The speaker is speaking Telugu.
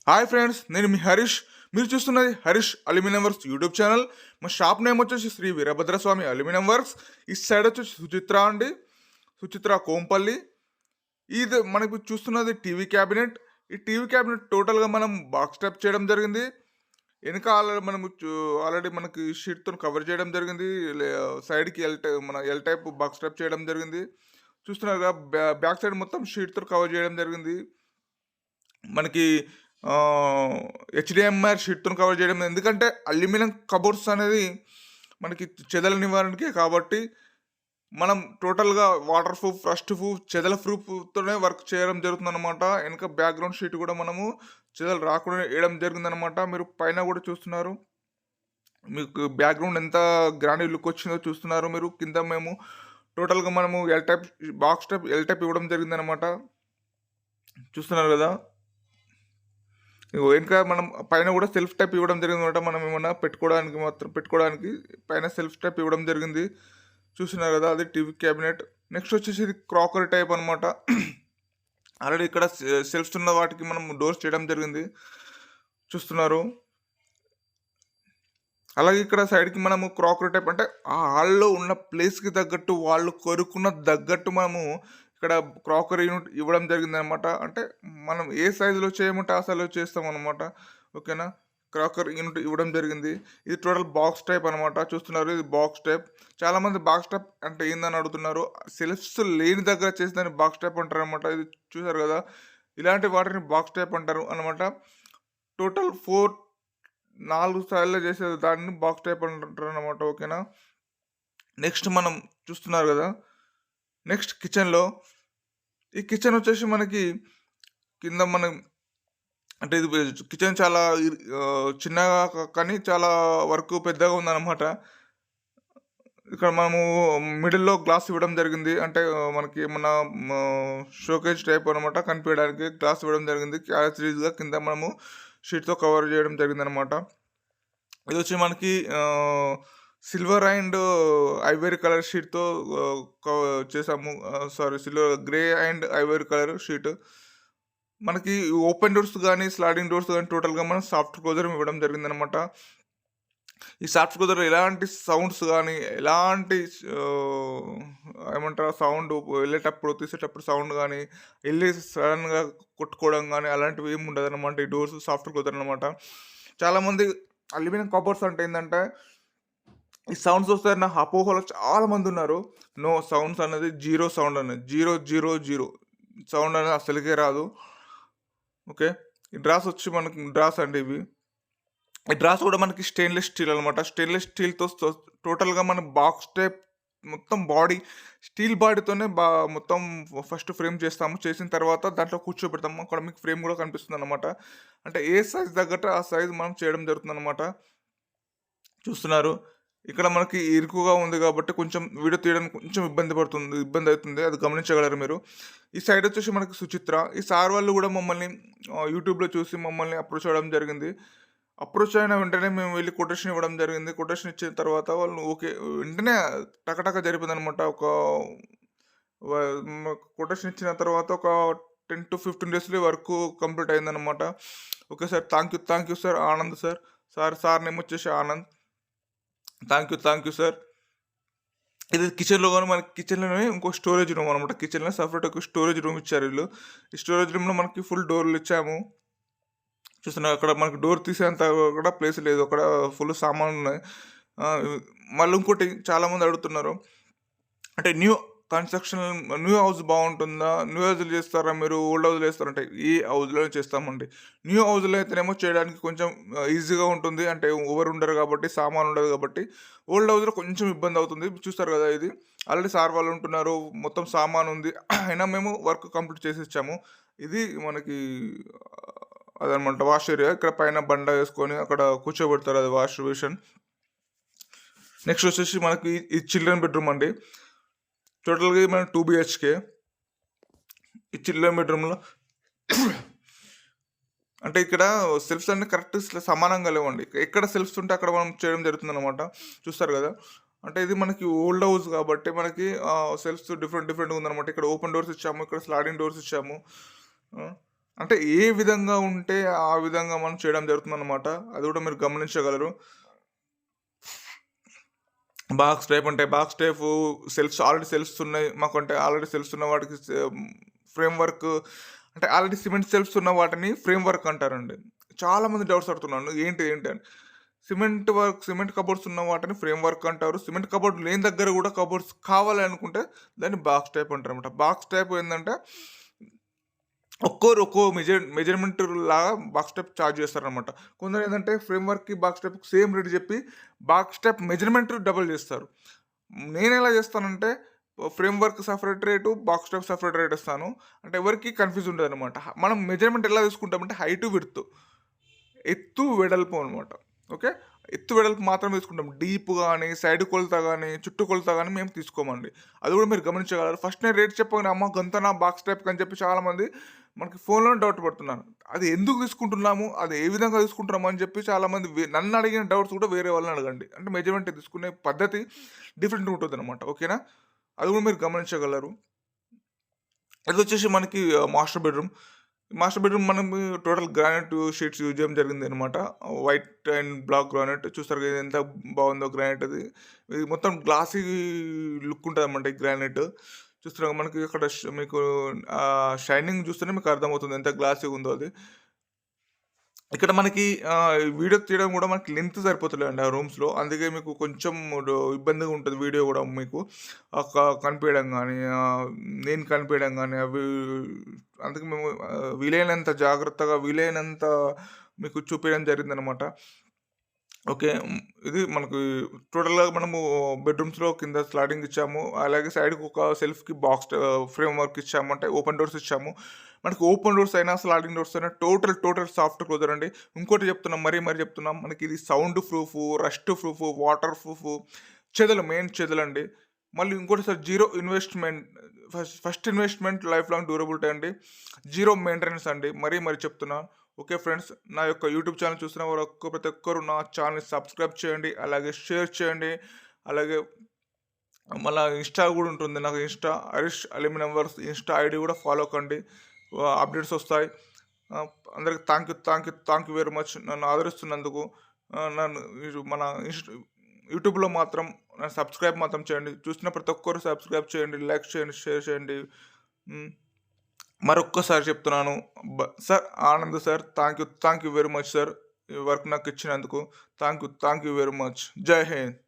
హాయ్ ఫ్రెండ్స్, నేను మీ హరీష్. మీరు చూస్తున్నది Harish aluminium works YouTube channel. మా షాప్ నేమ్ వచ్చేసి శ్రీ వీరభద్రస్వామి అల్యూమినియం వర్క్స్. ఈ సైడ్ వచ్చేసి సుచిత్ర అండి, సుచిత్ర కోంపల్లి. ఇది మనకు చూస్తున్నది టీవీ క్యాబినెట్. ఈ టీవీ క్యాబినెట్ టోటల్గా మనం బాక్స్ టైప్ చేయడం జరిగింది. వెనక ఆల్రెడీ మనకి షీట్తో కవర్ చేయడం జరిగింది. సైడ్కి ఎల్ టైప్ బాక్స్ టైప్ చేయడం జరిగింది. చూస్తున్నారుగా, బ్యాక్ సైడ్ మొత్తం షీట్తో కవర్ చేయడం జరిగింది. మనకి హెచ్డిఎంఆర్ షీట్తో కవర్ చేయడం, ఎందుకంటే అల్యూమినియం కబోర్డ్స్ అనేది మనకి చెదల నివారణకే కాబట్టి మనం టోటల్గా వాటర్ ప్రూఫ్, రస్ట్ ప్రూఫ్, చెదల ప్రూఫ్తోనే వర్క్ చేయడం జరుగుతుందన్నమాట. వెనక బ్యాక్గ్రౌండ్ షీట్ కూడా మనము చెదలు రాకుండా వేయడం జరిగిందనమాట. మీరు పైన కూడా చూస్తున్నారు, మీకు బ్యాక్గ్రౌండ్ ఎంత గ్రాండ్ లుక్ వచ్చిందో చూస్తున్నారు మీరు. కింద మేము టోటల్గా మనము బాక్స్ టైప్ ఎల్ టైప్ ఇవ్వడం జరిగిందనమాట. చూస్తున్నారు కదా, ఇంకా మనం పైన కూడా సెల్ఫ్ టైప్ ఇవ్వడం జరిగింది అనమాట. మనం ఏమన్నా పెట్టుకోవడానికి పైన సెల్ఫ్ టైప్ ఇవ్వడం జరిగింది. చూస్తున్నారు కదా, అది టీవీ క్యాబినెట్. నెక్స్ట్ వచ్చేసి ఇది క్రాకరీ టైప్ అనమాట. ఆల్రెడీ ఇక్కడ సెల్ఫ్స్ ఉన్న వాటికి మనం డోర్స్ చేయడం జరిగింది, చూస్తున్నారు. అలాగే ఇక్కడ సైడ్కి మనము క్రాకరీ టైప్, అంటే ఆ హాల్లో ఉన్న ప్లేస్కి తగ్గట్టు, వాళ్ళు కోరుకున్న తగ్గట్టు మనము ఇక్కడ క్రాకరీ యూనిట్ ఇవ్వడం జరిగింది అనమాట. అంటే మనం ఏ సైజులో చేయమంటే ఆ సైజులో చేస్తాం అనమాట. ఓకేనా, క్రాకరీ యూనిట్ ఇవ్వడం జరిగింది. ఇది టోటల్ బాక్స్ టైప్ అనమాట. చూస్తున్నారు, ఇది బాక్స్ టైప్. చాలామంది బాక్స్ టైప్ అంటే ఏందని అడుగుతున్నారు. సెల్ఫ్స్ లేని దగ్గర చేసి దాన్ని బాక్స్ టైప్ అంటారు అనమాట. ఇది చూసారు కదా, ఇలాంటి వాటిని బాక్స్ టైప్ అంటారు అనమాట. టోటల్ 4 స్థాయిల్లో చేసే దాన్ని బాక్స్ టైప్ అంటారు అనమాట. ఓకేనా, నెక్స్ట్ మనం చూస్తున్నారు కదా, నెక్స్ట్ కిచెన్లో. ఈ కిచెన్ వచ్చేసి మనకి కింద అంటే ఇది కిచెన్ చాలా చిన్నగా కానీ చాలా వర్క్ పెద్దగా ఉందన్నమాట. ఇక్కడ మనము మిడిల్లో గ్లాస్ ఇవ్వడం జరిగింది. అంటే మనకి మన షోకేజ్ టైప్ అనమాట, కనిపించడానికి గ్లాస్ ఇవ్వడం జరిగింది. సిరీస్గా కింద మనము షీట్తో కవర్ చేయడం జరిగింది అనమాట. ఇది వచ్చి మనకి సిల్వర్ అండ్ ఐవరీ కలర్ షీట్తో చేసాము. Silver grey and Ivory colour sheet. మనకి ఓపెన్ డోర్స్ కానీ స్లైడింగ్ డోర్స్ కానీ టోటల్గా మనం సాఫ్ట్ క్లోజర్ ఇవ్వడం జరిగిందనమాట. ఈ సాఫ్ట్ క్లోజర్ ఎలాంటి సౌండ్స్ కానీ, ఎలాంటి ఏమంటారు సౌండ్ వెళ్ళేటప్పుడు తీసేటప్పుడు సౌండ్ కానీ, వెళ్ళి సడన్గా కొట్టుకోవడం కానీ అలాంటివి ఏమి ఉండదు అనమాట. ఈ డోర్స్ సాఫ్ట్ క్లోజర్ అనమాట. చాలామంది అల్యూమినియం కబోర్డ్స్ అంటే ఏంటంటే ఈ సౌండ్స్ వస్తాయి నా అపోహలో చాలామంది ఉన్నారు. నో, సౌండ్స్ అనేది జీరో సౌండ్ అనేది, 000 సౌండ్ అనేది అసలుకే రాదు. ఓకే, ఈ డ్రాస్ వచ్చి మనకి డ్రాస్ అండి ఇవి. ఈ డ్రాస్ కూడా మనకి స్టెయిన్లెస్ స్టీల్ అనమాట. స్టెయిన్లెస్ స్టీల్తో టోటల్గా మన బాక్స్ టైప్ మొత్తం బాడీ స్టీల్ బాడీతోనే మొత్తం ఫస్ట్ ఫ్రేమ్ చేస్తాము. చేసిన తర్వాత దాంట్లో కూర్చోబెడతాము. అక్కడ మీకు ఫ్రేమ్ కూడా కనిపిస్తుంది అనమాట. అంటే ఏ సైజ్ తగ్గట్టు ఆ సైజ్ మనం చేయడం జరుగుతుంది అనమాట. చూస్తున్నారు, ఇక్కడ మనకి ఇరుకుగా ఉంది కాబట్టి కొంచెం వీడియో తీయడానికి కొంచెం ఇబ్బంది అవుతుంది, అది గమనించగలరు మీరు. ఈ సైడ్ వచ్చేసి మనకి సుచిత్ర. ఈ సార్ వాళ్ళు కూడా మమ్మల్ని యూట్యూబ్లో చూసి మమ్మల్ని అప్రోచ్ అవ్వడం జరిగింది. అప్రోచ్ అయిన వెంటనే మేము వెళ్ళి కొటేషన్ ఇవ్వడం జరిగింది. కొటేషన్ ఇచ్చిన తర్వాత వాళ్ళు ఓకే, వెంటనే టకటక జరిపింది అనమాట. కొటేషన్ ఇచ్చిన తర్వాత ఒక 10 to 15 డేస్లో వర్క్ కంప్లీట్ అయిందనమాట. Okay sir, thank you sir. Anand sir name వచ్చేసి ఆనంద్. Thank you sir. ఇది కిచెన్లో కానీ మనకి కిచెన్లోనే ఇంకో స్టోరేజ్ రూమ్ అనమాట. కిచెన్లో సపరేట్ ఒక స్టోరేజ్ రూమ్ ఇచ్చారు వీళ్ళు. ఈ స్టోరేజ్ రూమ్లో మనకి ఫుల్ డోర్లు ఇచ్చాము. చూస్తున్నారు, అక్కడ మనకి డోర్ తీసేంత కూడా ప్లేస్ లేదు, అక్కడ ఫుల్ సామాన్లు ఉన్నాయి. మళ్ళీ ఇంకోటి చాలామంది అడుగుతున్నారు, అంటే న్యూ హౌస్ బాగుంటుందా, న్యూ హౌస్లు చేస్తారా మీరు, ఓల్డ్ హౌస్లో చేస్తారంటే ఈ హౌస్లో చేస్తామండి. న్యూ హౌస్లో అయితేనేమో చేయడానికి కొంచెం ఈజీగా ఉంటుంది, అంటే ఎవరు ఉండరు కాబట్టి, సామాన్ ఉండదు కాబట్టి. ఓల్డ్ హౌస్లో కొంచెం ఇబ్బంది అవుతుంది. చూస్తారు కదా, ఇది ఆల్రెడీ సార్ వాళ్ళు ఉంటున్నారు, మొత్తం సామాన్ ఉంది, అయినా మేము వర్క్ కంప్లీట్ చేసి ఇచ్చాము. ఇది మనకి అదనమాట వాష్ ఏరియా. ఇక్కడ పైన బండ వేసుకొని అక్కడ కూర్చోబెడతారు, అది వాష్ బేసిన్. నెక్స్ట్ వచ్చేసి మనకి ఈ చిల్డ్రన్ బెడ్రూమ్ అండి. టోటల్గా మన 2 BHK. ఈ చిల్డ్రన్ బెడ్రూమ్లో అంటే ఇక్కడ సెల్ఫ్స్ అన్ని కరెక్ట్ సమానంగా లేవండి. ఎక్కడ సెల్ఫ్స్ ఉంటే అక్కడ మనం చేయడం జరుగుతుంది అనమాట. చూస్తారు కదా, అంటే ఇది మనకి ఓల్డ్ హౌస్ కాబట్టి మనకి సెల్ఫ్స్ డిఫరెంట్గా ఉందన్నమాట. ఇక్కడ ఓపెన్ డోర్స్ ఇచ్చాము, ఇక్కడ స్లైడింగ్ డోర్స్ ఇచ్చాము. అంటే ఏ విధంగా ఉంటే ఆ విధంగా మనం చేయడం జరుగుతుందన్నమాట. అది కూడా మీరు గమనించగలరు. బాక్స్ టైప్ అంటే బాక్స్ టైపు ఆల్రెడీ సెల్ఫ్స్ ఉన్నాయి. మాకంటే ఆల్రెడీ సెల్ఫ్స్ ఉన్న వాటికి ఫ్రేమ్ వర్క్ అంటే ఆల్రెడీ సిమెంట్ సెల్ఫ్స్ ఉన్న వాటిని ఫ్రేమ్ వర్క్ అంటారండి. చాలామంది డౌట్స్ అడుగుతున్నాను. ఏంటి అని. సిమెంట్ కబోర్డ్స్ ఉన్న వాటిని ఫ్రేమ్ వర్క్ అంటారు. సిమెంట్ కబోర్డ్ లేని దగ్గర కూడా కబోర్డ్స్ కావాలి అనుకుంటే దాన్ని బాక్స్ టైప్ అంటారనమాట. బాక్స్ టైప్ ఏందంటే ఒక్కో మెజర్‌మెంట్ లాగా బాక్స్ టైప్ చార్జ్ చేస్తారనమాట. కొందరేందంటే ఫ్రేమ్ వర్క్‌కి, బాక్స్ టైప్‌కి సేమ్ రేట్ చెప్పి బాక్స్ టైప్ మెజర్‌మెంట్ డబుల్ చేస్తారు. నేనెలా చేస్తానంటే frame work separate rate, box type separate rate ఇస్తాను. అంటే ఎవరికీ కన్‌ఫ్యూజ్ ఉండదనమాట. మనం మెజర్‌మెంట్ ఎలా తీసుకుంటామంటే హైటు, విడ్త్. ఎత్తు, వెడల్పు అనమాట. ఓకే. ఎత్తు, వెడల్పు మాత్రమే తీసుకుంటాం. డీప్ గాని, సైడ్ కొలత గాని, చుట్టూ కొలత గాని మేము తీసుకోమండి. అది కూడా మీరు గమనించగలరు. ఫస్ట్ నేను రేట్ చెప్పగానే అమ్మ గంతనా బాక్స్ టైప్‌కి అని చెప్పి చాలామంది మనకి ఫోన్‌లోనే డౌట్ పడుతున్నారు. అది ఎందుకు తీసుకుంటున్నాము? అది ఏ విధంగా తీసుకుంటున్నాము అని చెప్పి చాలామంది నన్ను అడిగిన డౌట్స్ కూడా వేరే వాళ్ళని అడగండి. అంటే మెజర్‌మెంట్ తీసుకునే పద్ధతి డిఫరెంట్ ఉంటుందనమాట. ఓకేనా? అది కూడా మీరు గమనించగలరు. ఇదొచ్చేసి మనకి మాస్టర్ బెడ్‌రూమ్ మనం టోటల్ గ్రానైట్ షీట్స్ యూజ్ చేయడం జరిగిందనమాట. వైట్ అండ్ బ్లాక్ గ్రానైట్ చూస్తారు కదా ఎంత బాగుందో గ్రానైట్ అది. ఇది మొత్తం గ్లాసీ లుక్ ఉంటదనమాట ఈ గ్రానైట్. చూస్తున్నారు మనకి అక్కడ మీకు షైనింగ్ చూస్తేనే మీకు అర్థమవుతుంది ఎంత గ్లాసీగా ఉందో అది. ఇక్కడ మనకి వీడియో తీయడం కూడా మనకి లెంత్ సరిపోతలేదండి ఆ రూమ్స్‌లో. అందుకే మీకు కొంచెం ఇబ్బందిగా ఉంటది వీడియో గూడా మీకు. కనిపియడం గానీ, నేను కనిపియడం గానీ అవి అందుకే మేము వీలైనంత జాగ్రత్తగా, వీలైనంత మీకు చూపియడం జరిగిందనమాట. ఓకే. ఇది మనకి టోటల్‌గా మనము బెడ్‌రూమ్స్‌లో కింద స్లాడింగ్ ఇచ్చాము. అలాగే సైడ్‌కి ఒక సెల్ఫ్‌కి ఫ్రేమ్ వర్క్ ఇచ్చాము. అంటే ఓపెన్ డోర్స్ ఇచ్చాము. మనకి ఓపెన్ డోర్స్ అయినా, స్లాడింగ్ డోర్స్ అయినా టోటల్ సాఫ్ట్ క్లోజర్ అండి. ఇంకోటి చెప్తున్నాం మరీ చెప్తున్నాం. మనకి ఇది sound proof, rust proof, water proof, main చెదలండి. మళ్ళీ ఇంకోటిసారి zero investment first investment life long durability అండి. జీరో మెయింటెనెన్స్ అండి. మరీ చెప్తున్నా. Okay friends. నా యొక్క యూట్యూబ్ ఛానల్ చూస్తున్న ప్రతి ఒక్కరు నా ఛానల్‌ని సబ్స్క్రైబ్ చేయండి. అలాగే షేర్ చేయండి. అలాగే మళ్ళా ఇన్‌స్టా గూడా ఉంటుంది. నాకు Harish aluminium works Insta ID గూడా ఫాలో కండి. అప్డేట్స్ వస్తాయి. అందరికి థాంక్ యూ వెరీ మచ్ నన్ను ఆదరిస్తున్నందుకు. నన్ను మీరు మన యూట్యూబ్‌లో మాత్రం సబ్స్క్రైబ్ మాత్రం చేయండి. చూసిన ప్రతి ఒక్కరు సబ్స్క్రైబ్ చేయండి, లైక్ చేయండి, షేర్ చేయండి. మరొక్కసారి చెప్తున్నాను. Sir Anand sir thank you very much sir. ఈ వర్క్ నాకు ఇచ్చినందుకు. Thank you very much. జై హింద్.